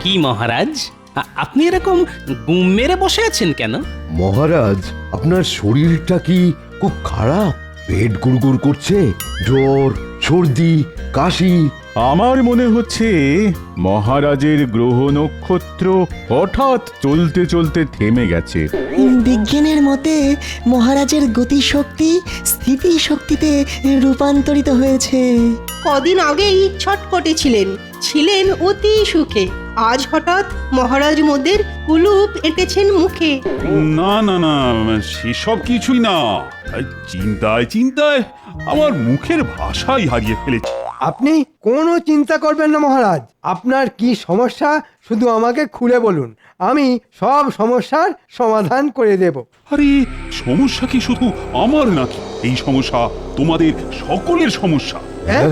কি মহারাজ, আপনি এরকম গুম মেরে বসে আছেন কেন? মহারাজ, আপনার শরীরটা কি খুব খারাপ? পেট গুড়গুড় করছে, জ্বর, সর্দি, কাশি? আমার মনে হচ্ছে মহারাজের গ্রহ নক্ষত্র হঠাৎ চলতে চলতে থেমে গেছে। বিজ্ঞানের মতে মহারাজের গতিশক্তি স্থিতিশক্তিতে রূপান্তরিত হয়েছে। কদিন আগেই ছটপটে ছিলেন অতি সুখে। আজ হঠাৎ মহারাজ মোদের কুলুপ এঁটেছেন মুখে। না না না, সেসব কিছুই না। চিন্তায় চিন্তায় আমার মুখের ভাষাই হারিয়ে ফেলেছি। আপনি কোনো চিন্তা করবেন না মহারাজ। আপনার কি সমস্যা শুধু আমাকে খুলে বলুন, আমি সব সমস্যার সমাধান করে দেব। আরে সমস্যা কি শুধু আমার নাকি? এই সমস্যা তোমাদের সকলের সমস্যা। হ্যাঁ?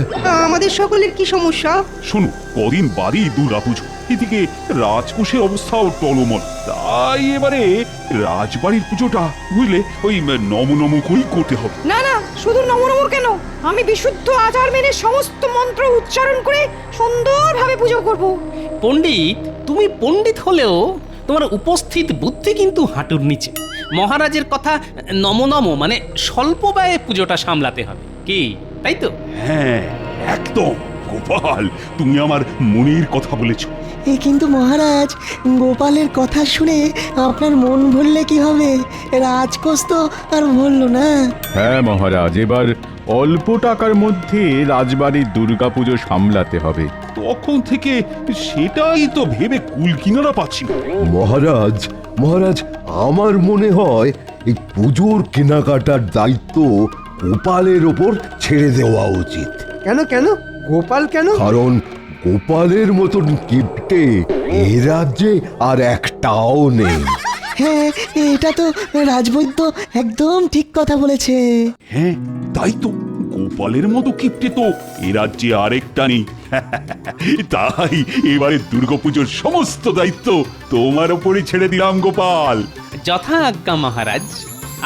আমাদের সকলের কি সমস্যা? শোনো, কদিন বাদেই দুর্গাপুজো, এদিকে রাজকোষের অবস্থাও টলমল। তাই এবারে রাজবাড়ির পুজোটা বুঝলে ওই নম নম করেই করতে হবে। না না, শুধু নমনমর কেন, আমি বিশুদ্ধ আচার মেনে সমস্ত মন্ত্র উচ্চারণ করে সুন্দরভাবে পুজো করব। পণ্ডিত, তুমি পণ্ডিত হলেও তোমার উপস্থিত বুদ্ধি কিন্তু হাঁটুর নিচে। মহারাজের কথা নম নম মানে স্বল্প ব্যয়ে পুজোটা সামলাতে হবে, কি তাই তো? হ্যাঁ একদম। গোপাল, তুমি আমার মনের কথা বলেছো। কিন্তু মহারাজ, গোপালের কথা শুনে আপনার মন ভরলে কি হবে? রাজকোষ তো আর ভরল না। হ্যাঁ মহারাজ, এবার অল্প টাকার মধ্যে রাজবাড়ির দুর্গাপুজো সামলাতে হবে। তখন থেকে সেটাই তো ভেবে কুল কিনারা পাচ্ছি না। মহারাজ, মহারাজ, আমার মনে হয় এই পুজোর কেনাকাটার দায়িত্ব গোপালের ওপর ছেড়ে দেওয়া উচিত। কেন কেন গোপাল কেন? কারণ গোপালের মতন কিপ্টে এ রাজ্যে আর একটাও নেই। হ্যাঁ, এটা তো রাজবৈদ্য একদম ঠিক কথা বলেছে। হ্যাঁ তাই তো, গোপালের মতো কিপ্টে তো এ রাজ্যে আরেকটা নেই। তাই এবারে দুর্গাপুজোর সমস্ত দায়িত্ব তোমার উপরে ছেড়ে দিলাম গোপাল। যথা আজ্ঞা মহারাজ,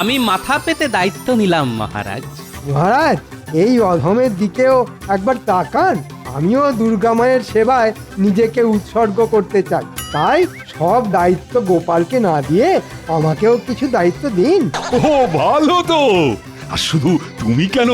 আমি মাথা পেতে দায়িত্ব নিলাম মহারাজ। মহারাজ, এই অধমের দিকেও একবার তাকান। আমিও দুর্গা মায়ের সেবায় নিজেকে উৎসর্গ করতে চাই। তাই সব দায়িত্ব গোপালকে না দিয়ে আমাকেও কিছু দায়িত্ব দিন। ও ভালো তো। আর শুধু তুমি কেন,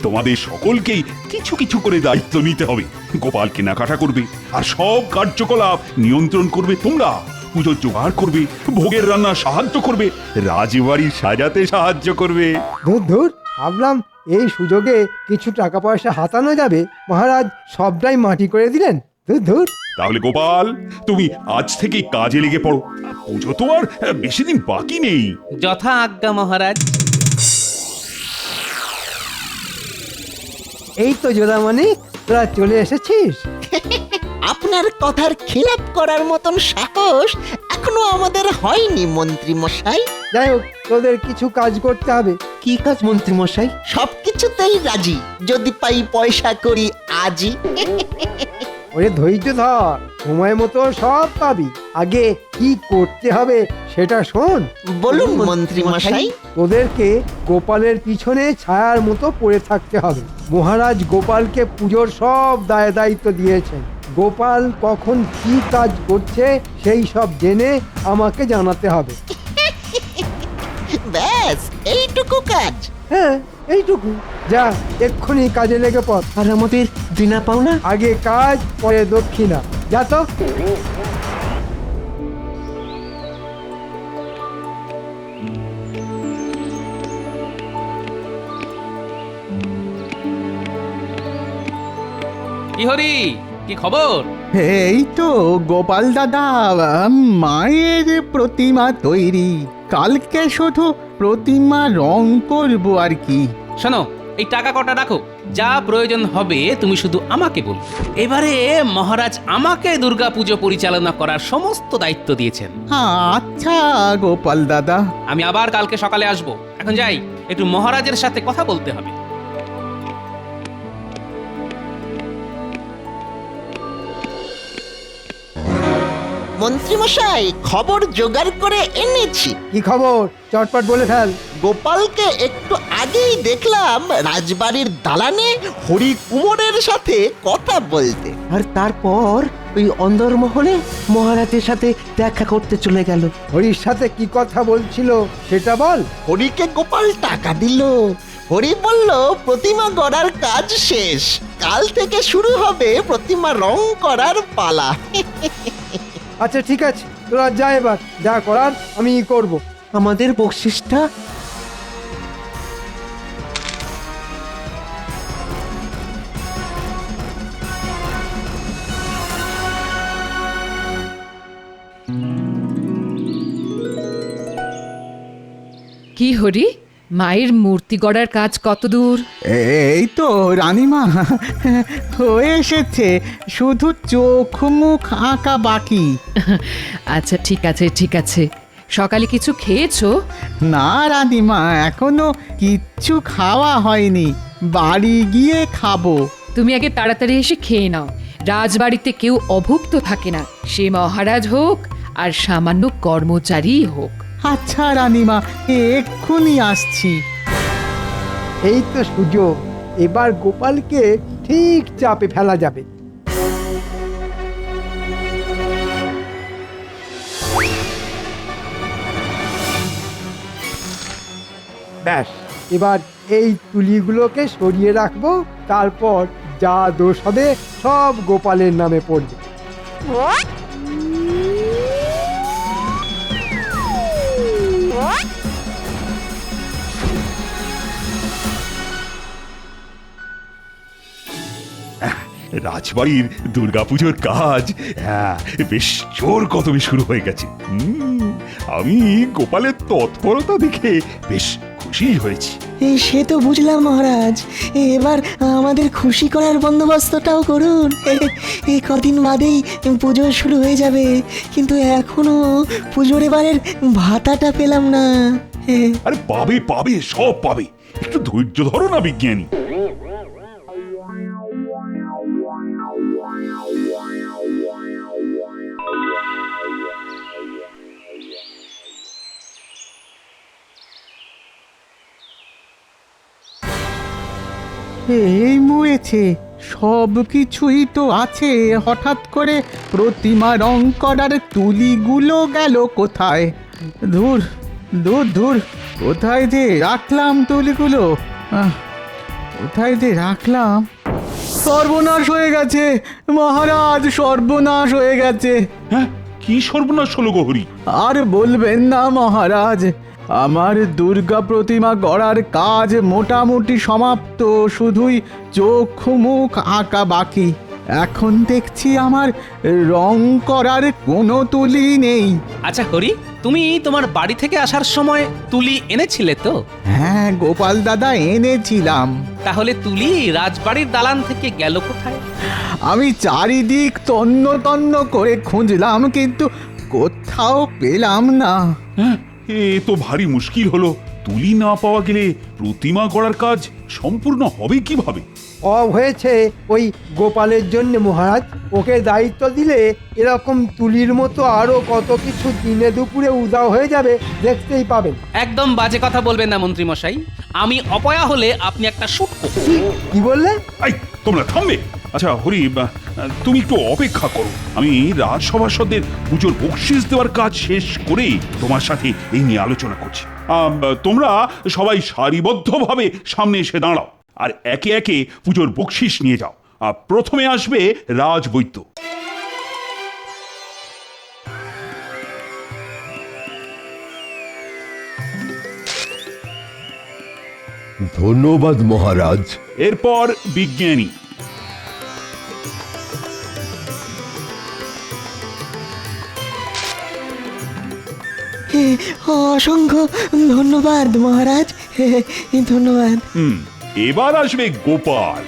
তোমাদের সকলকেই কিছু কিছু করে দায়িত্ব নিতে হবে। গোপাল কেনাকাটা করবে, আর সব কার্যকলাপ নিয়ন্ত্রণ করবে তোমরা। পুজোর জোগাড় করবে, ভোগের রান্না সাহায্য করবে, রাজবাড়ি সাজাতে সাহায্য করবে। ধুর ধুর, ভাবলাম এই সুযোগে কিছু টাকা পয়সা হাতানো যাবে, মহারাজ সবটাই মাটি করে দিলেন। ধুর ধুর। তাহলে গোপাল, তুমি আজ থেকে কাজে লেগে পড়ো। পুজো তো আর বেশি দিন বাকি নেই। যথা আজ্ঞা মহারাজ। এই তো যোদামণি, তোরা চলে এসেছিস। আপনার কথার খিলাপ করার মতন সাহস এখনো আমাদের হয়নি মন্ত্রী মশাই। যাই হোক, তোদের কিছু কাজ করতে হবে। কি কাজ মন্ত্রী মশাই? সবকিছুতেই রাজি, যদি পাই পয়সা করি আজই। ওরে ধৈর্য ধর, সময় মতো সব পাবি। আগে কি করতে হবে সেটা শোন। বলুন মন্ত্রী মশাই। তোদেরকে গোপালের পিছনে ছায়ার মতো পড়ে থাকতে হবে। মহারাজ গোপালকে পুজোর সব দায় দায়িত্ব দিয়েছেন। গোপাল কখন কি কাজ করছে সেই সব জেনে আমাকে জানাতে হবে। ব্যাস এইটুকু কাজ? হ্যাঁ, এইটুকু। যা, এক্ষুনি কাজে লেগে পড়। আর আমাদের দিনা পাওনা? আগে কাজ, পরে দক্ষিণা। যা তো। কি হরি, কি খবর? এই তো গোপাল দাদা, মায়ের প্রতিমা তৈরি। কালকে শুধু প্রতিমা রং করব আর কি। শোনো, এই টাকা কটা রাখো, যা প্রয়োজন হবে তুমি শুধু আমাকে বল। এবারে মহারাজ আমাকে দুর্গাপুজো পরিচালনা করার সমস্ত দায়িত্ব দিয়েছেন। আচ্ছা গোপাল দাদা। আমি আবার কালকে সকালে আসব। এখন যাই, একটু মহারাজের সাথে কথা বলতে হবে। মন্ত্রী মশাই, খবর জোগাড় করে এনেছি। কি খবর? চটপট বলে ফেল। গোপালকে একটু আগেই দেখলাম রাজবাড়ির দালানে হরি কুমোরের সাথে কথা বলতে। আর তারপর ওই অন্দরমহলে মহারাজের সাথে দেখা করতে চলে গেল। হরির সাথে কি কথা বলছিল সেটা বল। হরিকে গোপাল টাকা দিল। হরি বলল প্রতিমা গড়ার কাজ শেষ, কাল থেকে শুরু হবে প্রতিমা রং করার পালা। আচ্ছা ঠিক আছে, তোরা যা, এবার যা করার আমি করব। আমাদের বকশিসটা কি হরি, মায়ের মূর্তি গড়ার কাজ কত দূর? এই তো রানীমা, হয়ে এসেছে, শুধু চোখ মুখ আঁকা বাকি। আচ্ছা ঠিক আছে ঠিক আছে, সকালে কিছু খেয়েছো? না রানীমা, এখনো কিচ্ছু খাওয়া হয়নি, বাড়ি গিয়ে খাবো। তুমি আগে তাড়াতাড়ি এসে খেয়ে নাও। রাজবাড়িতে কেউ অভুক্ত থাকে না, সে মহারাজ হোক আর সামান্য কর্মচারী হোক। আচ্ছা রানীমা, এক্ষুনি আসছি। এই তো সুযোগ, এবার গোপালকে ঠিক চাপে ফেলা যাবে। ব্যাস, এবার এই তুলিগুলোকে সরিয়ে রাখবো, তারপর যা দোষ হবে সব গোপালের নামে পড়বে। রাজবাড়ির দুর্গাপুজোর কাজ বেশ জোর কদমে শুরু হয়ে গেছে। আমি গোপালের তৎপরতা দেখে বেশ খুশি হয়েছি। সে তো বুঝলাম মহারাজ, এবার আমাদের খুশি করার বন্দোবস্তটাও করুন। এই কদিন বাদেই পুজো শুরু হয়ে যাবে, কিন্তু এখনো পুজোর এবারের ভাতাটা পেলাম না। আরে পাবে পাবে, সব পাবে, একটু ধৈর্য ধরো না বিজ্ঞানী। এই মরেছে, সব কিছুই তো আছে, হঠাৎ করে প্রতিমা রং করার তুলিগুলো গেল কোথায়? ধুর ধুর ধুর, কোথায় যে রাখলাম তুলিগুলো? কোথায় যে রাখলাম? সর্বনাশ হয়ে গেছে মহারাজ, সর্বনাশ হয়ে গেছে। হ্যাঁ, কি সর্বনাশ হলো গহরি? আর বলবেন না মহারাজ, আমার দুর্গা প্রতিমা গড়ার কাজ মোটামুটি সমাপ্ত, শুধুই চোখ মুখ আঁকা বাকি। এখন দেখছি আমার রং করার কোনো তুলি নেই। আচ্ছা হরি, তুমি তোমার বাড়ি থেকে আসার সময় তুলি এনেছিলে তো? হ্যাঁ গোপাল দাদা, এনেছিলাম। তাহলে তুলি রাজবাড়ির দালান থেকে গেল কোথায়? আমি চারিদিক তন্ন তন্ন করে খুঁজলাম, কিন্তু কোথাও পেলাম না। হ্যাঁ, এ তো ভারী মুশকিল হলো। তুলি না পাওয়া গেলে প্রতিমা গড়ার কাজ সম্পূর্ণ হবে কিভাবে? হয়েছে ওই গোপালের জন্য মহারাজ। ওকে দায়িত্ব দিলে এরকম তুলির মতো আরো কত কিছু দিনে দুপুরে উদাও হয়ে যাবে, দেখতেই পাবেন। একদম বাজে কথা বলবেন না মন্ত্রী মশাই, আমি অপয়া হলে আপনি একটা শুটকো। কি বললে? এই, তোমরা থামবে। আচ্ছা হরি, তুমি একটু অপেক্ষা করো, আমি রাজসভাসদের পুজোর বকশিস দেওয়ার কাজ শেষ করে তোমার সাথে এই নিয়ে আলোচনা করছি। তোমরা সবাই সারিবদ্ধভাবে সামনে এসে দাঁড়াও আর একে একে পুজোর বকশিস নিয়ে যাও। প্রথমে আসবে রাজবৈদ্য। ধন্যবাদ মহারাজ। এরপর বিজ্ঞানী। অসংখ্য ধন্যবাদ মহারাজ, ধন্যবাদ। এবার আসবে গোপাল।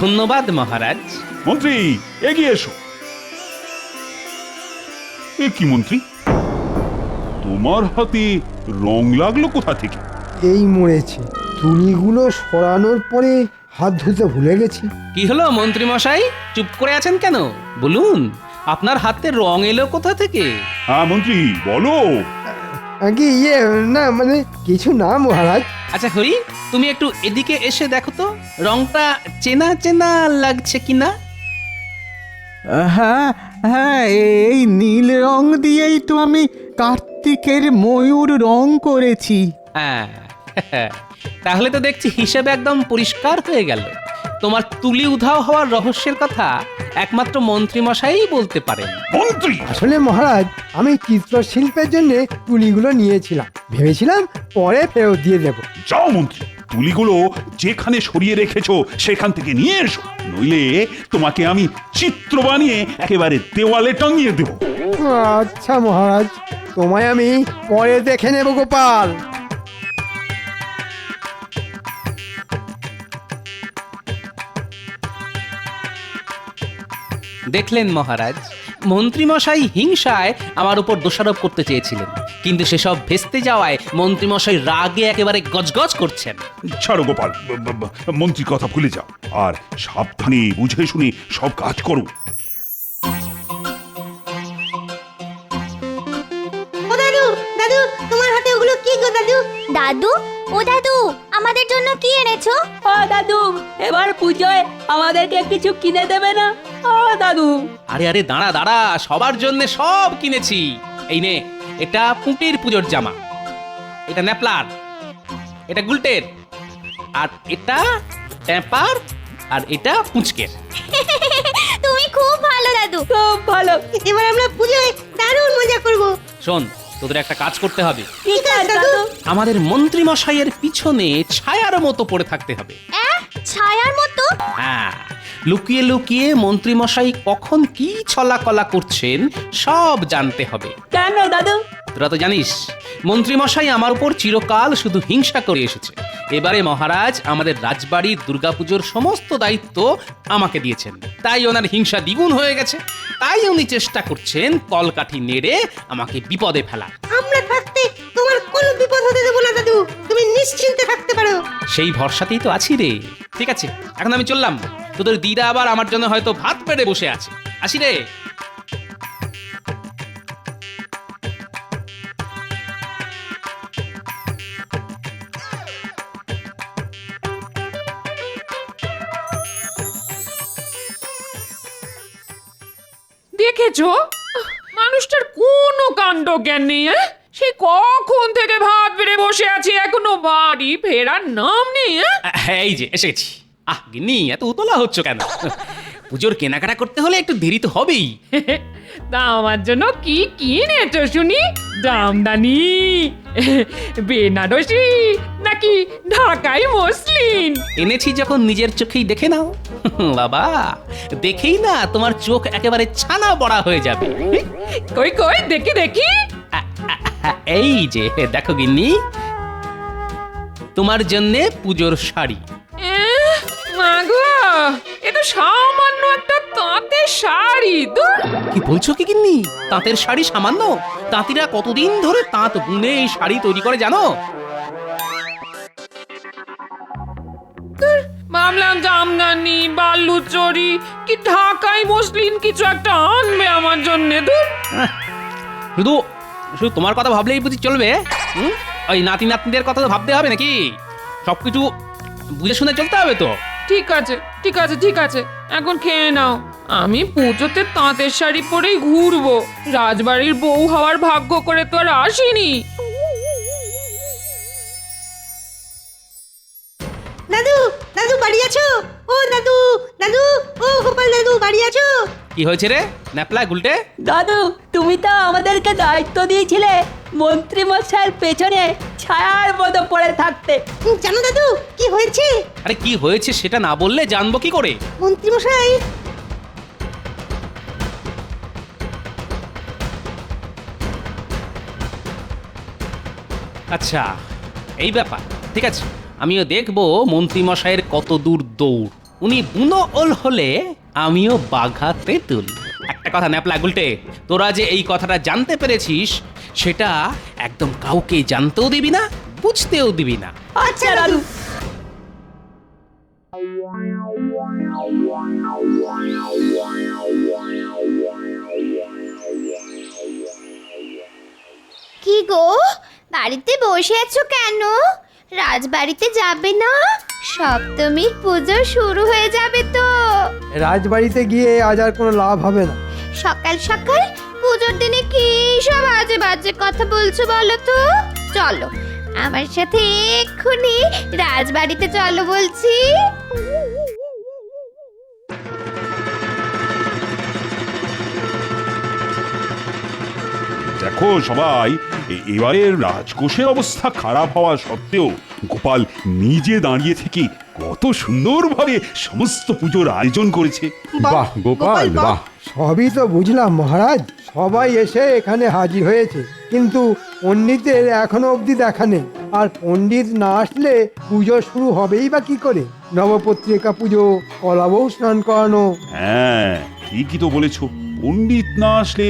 ধন্যবাদ মহারাজ। মন্ত্রী এগিয়ে এসো। এ কি মন্ত্রী, তোমার হাতে রং লাগলো কোথা থেকে? এই মরেছে, তুলিগুলো সরানোর পরে হাত ধুতে ভুলে গেছি। কি হলো মন্ত্রী মশাই, চুপ করে আছেন কেন? বলুন, আপনার হাতে রং এলো কোথা থেকে? হ্যাঁ মন্ত্রী বলো। আগে না মানে কিছু না মহারাজ। আচ্ছা হরি, তুমি একটু এদিকে এসে দেখো তো রংটা চেনা চেনা লাগছে কিনা। হ্যাঁ হ্যাঁ, এই নীল রং দিয়েই তো আমি কার্তিকের ময়ূর রং করেছি। হ্যাঁ, তাহলে তো দেখছি হিসেবে একদম পরিষ্কার হয়ে গেল। তোমার তুলি উধাও হওয়ার রহস্যের কথা একমাত্র মন্ত্রীমশাই বলতে পারেন। মন্ত্রী আসলে মহারাজ, আমি চিত্রশিল্পের জন্য তুলিগুলো নিয়েছিলাম, ভেবেছিলাম পরে ফেরত দিয়ে দেব। যাও মন্ত্রী, তুলিগুলো যেখানে সরিয়ে রেখেছো সেখান থেকে নিয়ে এসো, নইলে তোমাকে আমি চিত্র বানিয়ে একেবারে দেওয়ালে টাঙিয়ে দেব। আচ্ছা মহারাজ, তোমায় আমি পরে দেখে নেব গোপাল। দেখলেন মহারাজ, মন্ত্রীমশাই হিংসায় আমার উপর দোষারোপ করতে চেয়েছিলেন, কিন্তু সেসব ভেস্তে যাওয়ায় মন্ত্রীমশাই রাগে একেবারে গজগজ করছেন। ছাড়ো গোপাল, মন্ত্রীর কথা ভুলে যাও, আর সাবধানে বুঝে শুনে সব কাজ করো। ও দাদু, দাদু তোমার হাতে ওগুলো কি গো দাদু? দাদু, ও দাদু, আমাদের জন্য কি এনেছো? ও দাদু, এবার পুজোয় আমাদেরকে কিছু কিনে দেবে না? ও দাদু। আরে আরে দাঁড়া দাঁড়া, সবার জন্য সব কিনেছি। এই নে, এটা পুঁটির পুজোর জামা, এটা ন্যাপলার, এটা গুলটের, আর এটা ট্যাপার, আর এটা পুঁচকের। তুমি খুব ভালো দাদু। খুব ভালো। এবার আমরা পুজোয় দারুণ মজা করব। শোন, তোদের একটা কাজ করতে হবে। ঠিক আছে দাদু। আমাদের মন্ত্রীমশাইয়ের পিছনে ছায়ার মতো পড়ে থাকতে হবে। ছায়ার মতো? হ্যাঁ, লুকিয়ে লুকিয়ে মন্ত্রীমশাই কখন কি ছলাকলা করছেন সব জানতে হবে। কেন দাদু? তোরা তো জানিস মন্ত্রীমশাই আমার উপর চিরকাল শুধু হিংসা করে এসেছে। এবারে মহারাজ আমাদের রাজবাড়ির দুর্গাপুজোর সমস্ত দায়িত্ব আমাকে দিয়েছেন, তাই ওনার হিংসা দ্বিগুণ হয়ে গেছে। তাই উনি চেষ্টা করছেন কলকাঠি নেড়ে আমাকে বিপদে ফেলার। আমরা থাকতে তোমার কোনো বিপদ হতে দেব না দাদু, তুমি নিশ্চিন্তে থাকতে পারো। সেই ভরসাতেই তো আছি রে। ঠিক আছে, এখন আমি চললাম। তোদের দিদা আবার আমার জন্য হয়তো ভাত পেড়ে বসে আছে। আসি রে। দেখেছো, মানুষটার কোনো কাণ্ড জ্ঞান নেই। সে কখন থেকে ভাত বেড়ে বসে আছে, এখনো বাড়ি ফেরার নাম নেই। এই যে এসে গেছি। আহ গিন্নি, এত উতলা হচ্ছ কেন? পুজোর কেনাকাটা করতে হলে একটু দেরি তো হবেই। তা আমার জন্য কি কিনেছো শুনি? জামদানি, বেনারসি, নাকি ঢাকাই মসলিন? এনেছি যখন নিজের চোখেই দেখে নাও। বাবা, দেখেই না তোমার চোখ একেবারে ছানা বড়া হয়ে যাবে। কই কই দেখি দেখি। এই যে দেখো গিন্নি, তোমার জন্যে পুজোর শাড়ি। মাগো, এ তো সামান্য একটা তাঁতের শাড়ি। কি বলছো কি গিন্নি? তাঁতের শাড়ি সামান্য? তাঁতিরা কতদিন ধরে তাঁত বুনে এই শাড়ি তৈরি করে জানো? ভাবলাম জামদানি, বালুচরি কি ঢাকাই মসলিন কিছু একটা আনবে আমার জন্য। শুধু শুধু তোমার কথা ভাবলেই বুঝি চলবে? ওই নাতি নাতনিদের কথা তো ভাবতে হবে নাকি? সবকিছু বুঝে শুনে চলতে হবে তো। ঠিক আছে ঠিক আছে ঠিক আছে, এখন খেয়ে নাও। আমি পুজোতে তাঁতের শাড়ি পরেই ঘুরবো, রাজবাড়ির বউ হওয়ার ভাগ্য করে তো আর আসিনি। দাদু, দাদু বাড়ি আছো? ও দাদু, দাদু, ও গোপাল দাদু বাড়ি আছো? কি হয়েছে রে ন্যাপলা গুলটে? দাদু, তুমি তো আমাদেরকে দায়িত্ব দিয়েছিলে মন্ত্রী মশাইয়ের পেছনে ছায়ার মতো পড়ে থাকতে। জানো দাদু কি হয়েছে? আরে কি হয়েছে সেটা না বললে জানবো কি করে? মন্ত্রী মশাই আচ্ছা, এই ব্যাপার। ঠিক আছে, আমিও দেখবো মন্ত্রীমশাইয়ের কত দূর দৌড়। উনি বুনো ওল হলে আমিও বাঘাতে তুল। একটা কথা ন্যাপলা গুলটে, তোরা যে এই কথাটা জানতে পেরেছিস সেটা একদম কাউকে জানতেও দিবি না, বুঝতেও দিবি না। আচ্ছা দাদু। কি গো, বাড়িতে বসে আছো কেন? রাজবাড়িতে যাবে না? সপ্তমীর পুজো শুরু হয়ে যাবে তো। রাজবাড়িতে গিয়ে আজ আর কোনো লাভ হবে না। সকাল সকাল পুজোর দিনে কি সব আজে বাজে কথা বলছো বলো তো? চলো আমার সাথে এক্ষুনি রাজবাড়িতে চলো বলছি। দেখো সবাই, এবারের রাজকোষের অবস্থা খারাপ হওয়া সত্ত্বেও গোপাল নিজে দাঁড়িয়ে থেকে কত সুন্দরভাবে সমস্ত পুজোর আয়োজন করেছে। বাহ গোপাল বাহ। সবই তো বুঝলাম মহারাজ, সবাই এসে এখানে হাজির হয়েছে, কিন্তু পণ্ডিতের এখনো অবধি দেখা নেই। আর পণ্ডিত না আসলে পুজো শুরু হবেই বা কি করে? নবপত্রিকা পুজো, কলাবউ স্নান করানো। হ্যাঁ, ঠিকই তো বলেছ। পণ্ডিত না আসলে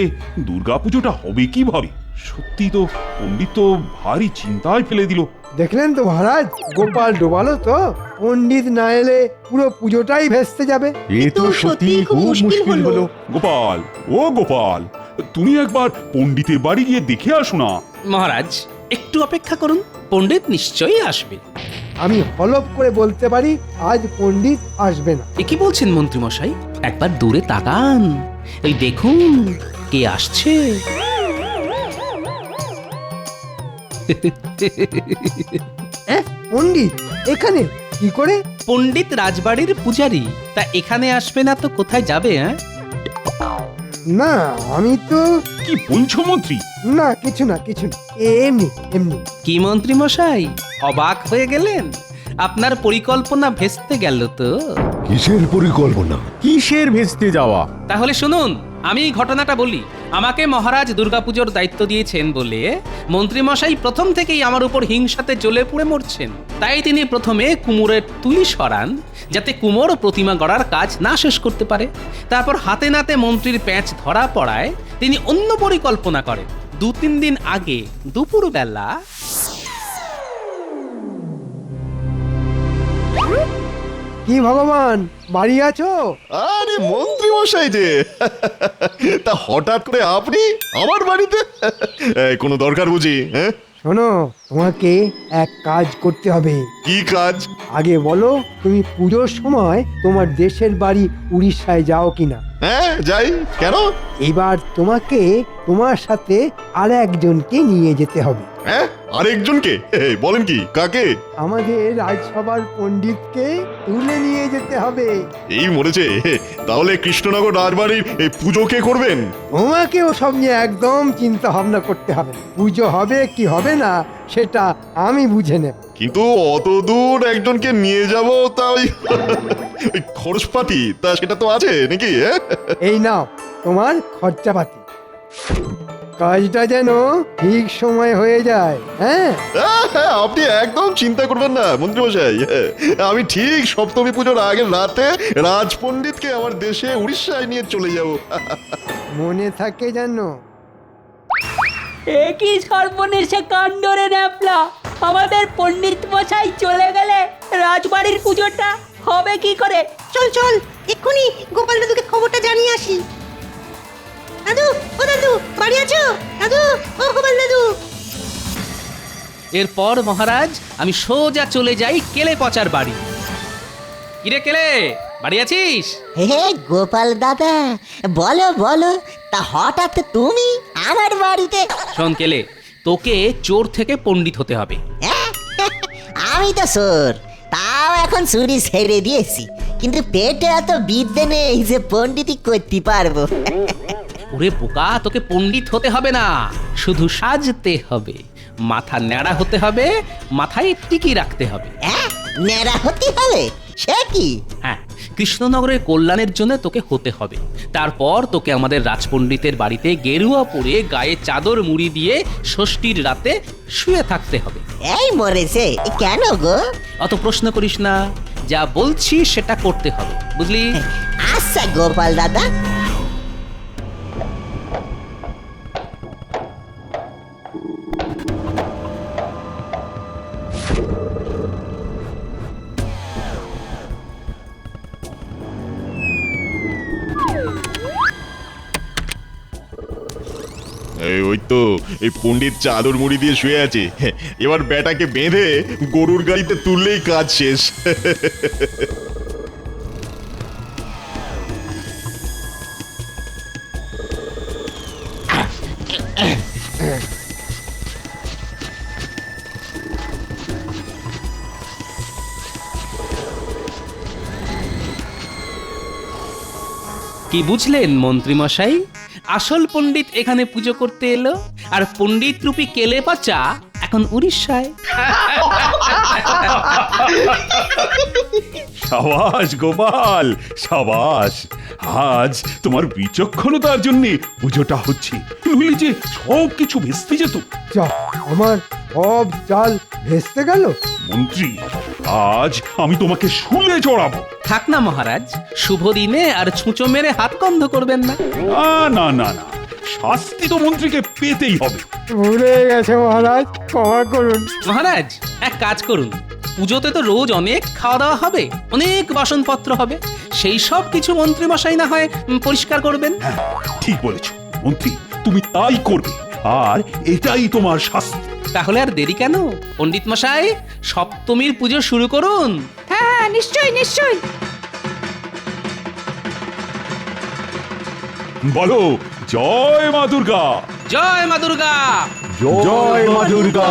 দুর্গাপুজোটা হবে কিভাবে? সত্যি তো, পণ্ডিত তো ভারী চিন্তায় ফেলে দিল। দেখলেন তো মহারাজ, গোপাল ডোবালো তো। পণ্ডিত না এলে পুরো পুজোটাই ভেস্তে যাবে। এ তো সত্যি খুব মুশকিল হলো। গোপাল, ও গোপাল, তুমি একবার পণ্ডিতের বাড়ি গিয়ে দেখে আসো না। মহারাজ একটু অপেক্ষা করুন, পণ্ডিত নিশ্চয়ই আসবে। আমি হলফ করে বলতে পারি আজ পণ্ডিত আসবে না। এ কি বলছেন মন্ত্রী মশাই? একবার দূরে তাকান, ওই দেখুন কে আসছে। পণ্ডিত এখানে কি করে? পণ্ডিত রাজবাড়ির পূজারী, তা এখানে আসবে না তো কোথায় যাবে? হ্যাঁ, না আমি তো কি বলছো মন্ত্রী? না, কিছু না কিছু না, এমনি এমনি। কি মন্ত্রী মশাই অবাক হয়ে গেলেন? আপনার পরিকল্পনা ভেস্তে গেল তো? কিসের পরিকল্পনা? কিসের ভেস্তে যাওয়া? তাহলে শুনুন, আমি ঘটনাটা বলি। আমাকে মহারাজ দুর্গাপুজোর দায়িত্ব দিয়েছেন বলে মন্ত্রী মশাই প্রথম থেকেই আমার উপর হিংসাতে জ্বলে পুড়ে মরছেন। তাই তিনি প্রথমে কুমোরের তুলি সরান, যাতে কুমোর প্রতিমা গড়ার কাজ না শেষ করতে পারে। তারপর হাতে নাতে মন্ত্রীর প্যাঁচ ধরা পড়ায় তিনি অন্য পরিকল্পনা করেন। 2-3 দিন আগে দুপুরবেলা কি ভগবান, বাড়ি আছো? আরে মন্ত্রী মশাই যে, তা হঠাৎ করে আপনি আমার বাড়িতে? কোনো দরকার বুঝি? হ্যাঁ শোনো, তোমাকে এক কাজ করতে হবে। কি কাজ? আগে বলো, তুমি পুজোর সময় তোমার দেশের বাড়ি উড়িষ্যায় যাও কিনা? হ্যাঁ যাই। কেন? এবার তোমাকে তোমার সাথে আর একজনকে নিয়ে যেতে হবে। হ্যাঁ, আরেকজনকে? বলেন কি, কাকে? আমাদের রাজসভার পণ্ডিতকে তুলে নিয়ে যেতে হবে। এই মরেছে। তাহলে কৃষ্ণনগর রাজবাড়ির এই পুজো কে করবেন? তোমাকে ওসব নিয়ে একদম চিন্তা ভাবনা করতে হবে না। পুজো হবে কি হবে না সেটা আমি বুঝে নেব। কিন্তু অত দূর একজনকে নিয়ে যাব, তা ওই খরচপাতি তা সেটা তো আছে নাকি? এই নাও তোমার খরচাপাতি। কাজটা যেন ঠিক সময় হয়ে যায়। হ্যাঁ, আপনি একদম চিন্তা করবেন না মন্ত্রী মশাই। আমি ঠিক সপ্তমী পুজোর আগের রাতে রাজপণ্ডিতকে আমার দেশে উড়িষ্যায় নিয়ে চলে যাব। মনে থাকে যেন। এ কি সর্বনেশে কাণ্ড রে ন্যাপলা! আমাদের পণ্ডিত মশাই চলে গেলে রাজবাড়ির পুজোটা হবে কি করে? চল চল, এক্ষুনি গোপাল দাদুকে খবরটা জানিয়ে আসি। দাদু, ও দাদু, বাড়ি আছো? দাদু, ও গোপাল দাদু। এরপর মহারাজ আমি সোজা চলে যাই কেলে পচার বাড়ি। কিরে কেলে, বাড়ি আছিস? হে গোপাল দাদা, বলো বলো, তা হঠাৎ তুমি আমার বাড়িতে? শোন কেলে, তোকে চোর থেকে পণ্ডিত হতে হবে। আমি তো সোর, তাও এখন চুরি ছেড়ে দিয়েছি, কিন্তু পেটে এত বিদ্যে নেই যে পণ্ডিতই করতে পারবো। ওরে বোকা, তোকে পণ্ডিত হতে হবে না, শুধু সাজতে হবে। মাথা ন্যাড়া হতে হবে, মাথায় টিকি রাখতে হবে। ন্যাড়া হতে হবে? সে কি? হ্যাঁ, কৃষ্ণনগরের কল্যাণের জন্য তোকে হতে হবে। তারপর তোকে আমাদের রাজপণ্ডিতের বাড়িতে গেরুয়া পরে গায়ে চাদর মুড়ি দিয়ে ষষ্ঠীর রাতে শুয়ে থাকতে হবে। এই মরেছে, কেন গো? অত প্রশ্ন করিস না, যা বলছি সেটা করতে হবে, বুঝলি? আচ্ছা গোপাল দাদা। ওই তো এই পণ্ডিত চাদর মুড়ি দিয়ে শুয়ে আছে, এবার বেটাকে বেঁধে গরুর গাড়িতে তুললেই কাজ শেষ। কি বুঝলেন মন্ত্রী মশাই? আসল পণ্ডিত এখানে পুজো করতে এলো, আর পণ্ডিত রূপী কেলে পচা এখন উড়িষ্যায়। সাবাস গোপাল, সাবাস। আজ তোমার বিচক্ষণতার জন্য পুজোটা হচ্ছে, নইলে যে সব কিছু ভেস্তে যেত। যা, আমার সব চাল ভেস্তে গেল। মন্ত্রী, আজ আমি তোমাকে শুলে চড়াবো। থাক না মহারাজ, শুভ দিনে আর ছুঁচো মেরে হাত বন্ধ করবেন না। না না না, শাস্তি তো মন্ত্রীকে পেতেই হবে। ভুলে গেছে মহারাজ, ক্ষমা করুন। মহারাজ এক কাজ করুন, পুজোতে তো রোজ অনেক খাওয়া দাওয়া হবে, অনেক বাসনপত্র হবে, সেই সব কিছু মন্ত্রী মশাই না হয় পরিষ্কার করবেন। হ্যাঁ, ঠিক বলেছ মন্ত্রী, তুমি তাই করবে, আর এটাই তোমার শাস্তি। তাহলে আর দেরি কেন, পণ্ডিত মশাই সপ্তমীর পুজো শুরু করুন। হ্যাঁ, নিশ্চয়ই নিশ্চয়ই। বলো জয় মা দুর্গা। জয় মা দুর্গা। জয় মা দুর্গা।